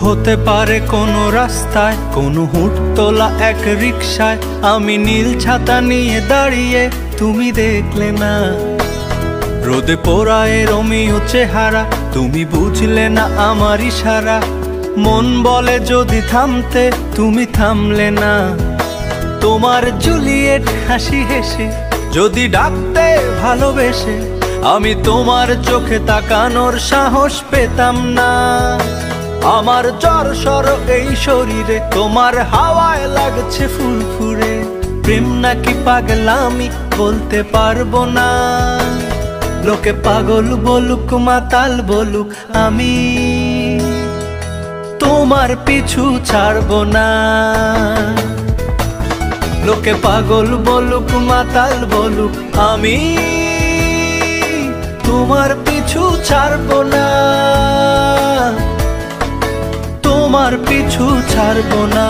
হতে পারে কোনো রাস্তায়, কোনো হুটতোলা এক রিকশায় আমি নীল ছাতা নিয়ে দাঁড়িয়ে, তুমি দেখলে না। রোদে পোড়ায় রোমিও চেহারা, তুমি বুঝলে না আমার ইশারা। মন বলে যদি থামতে, তুমি থামলে না। তোমার জুলিয়েট হাসি হেসে যদি ডাকতে ভালোবেসে, আমি তোমার চোখে তাকানোর সাহস পেতাম না। আমার জ্বর এই শরীরে, তোমার হাওয়ায় লাগছে ফুরফুরে। প্রেম নাকি পাগলামি বলতে পারবো না। লোকে পাগল বলুক মাতাল বলুক, আমি তোমার পিছু ছাড়বো না। লোকে পাগল বলুক মাতাল বলুক, আমি তোমার পিছু ছাড়বো না। তোমার পিছু ছাড়বো না।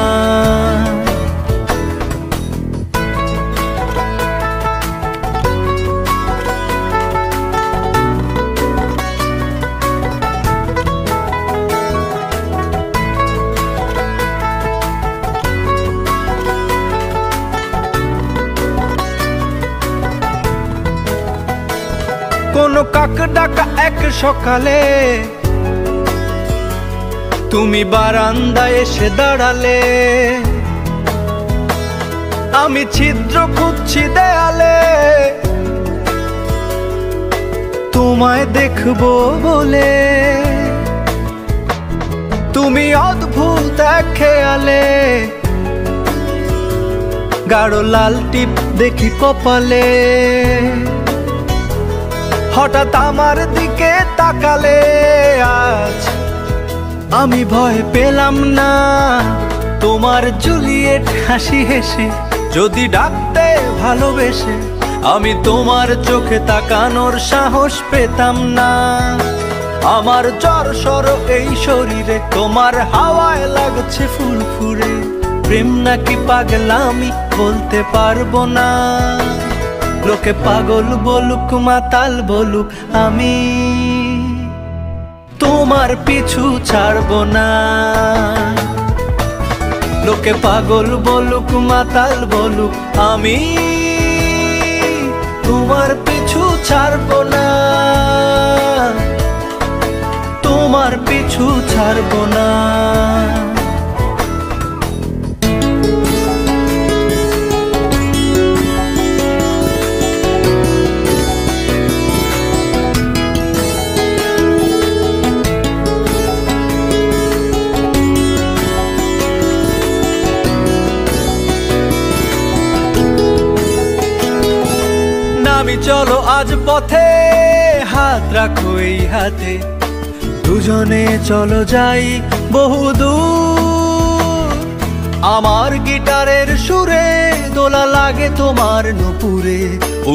কোনো কাক ডাকা এক সকালে তুমি বারান্দায় এসে দাঁড়ালে। আমি ছিদ্র খুঁজছি দেয়ালে, তোমায় দেখবো বলে। তুমি অদ্ভুত এক খেয়ালে, গাঢ় লাল টিপ দেখি কপালে। হঠাৎ আমার দিকে তাকালে, আজ আমি ভয় পেলাম না। তোমার জুলিয়েট হাসি হেসে যদি ডাকতে ভালোবেসে, আমি তোমার চোখে তাকানোর সাহস পেতাম না। আমার জ্বর এই শরীরে, তোমার হাওয়ায় লাগছে ফুরফুরে। প্রেম নাকি পাগলামি বলতে পারবো না। লোকে পাগল বলুক মাতাল বলুক, আমি তোমার পিছু ছাড়বো না। লোকে পাগল বলুক মাতাল বলুক, আমি তোমার পিছু ছাড়বো না। তোমার পিছু ছাড়বো না। আমি চলো আজ পথে, হাত রাখো এই হাতে। দুজনে চলো যাই বহুদূর। আমার গিটারের সুরে দোলা লাগে তোমার নুপুরে।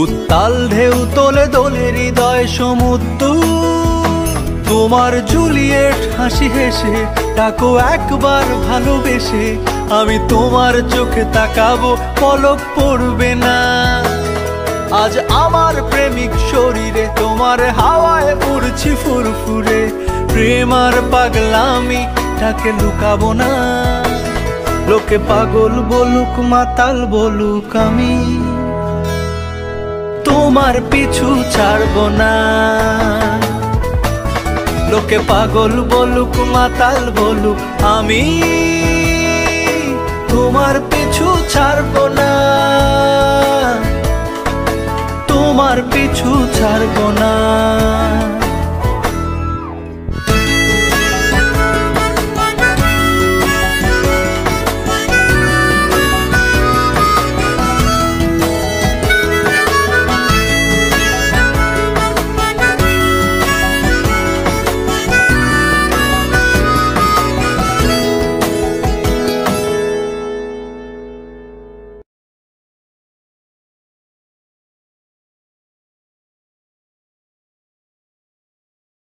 উত্তাল ঢেউ তোলে দোলে হৃদয় সমুদ্র। তোমার জুলিয়েট হাসি হেসে ডাকো একবার ভালোবেসে। আমি তোমার চোখে তাকাবো, পলক পড়বে না। আজ আমার প্রেমিক শরীরে, তোমার হাওয়ায় উড়ছি ফুরফুরে। প্রেম আর পাগলামি তাকে লুকাবো না। লোকে পাগল বলুক মাতাল বলুক, আমি তোমার পিছু ছাড়বো না। লোকে পাগল বলুক মাতাল বলুক, আমি তোমার পিছু ছাড়বো না। তোমার পিছু ছাড়বো না।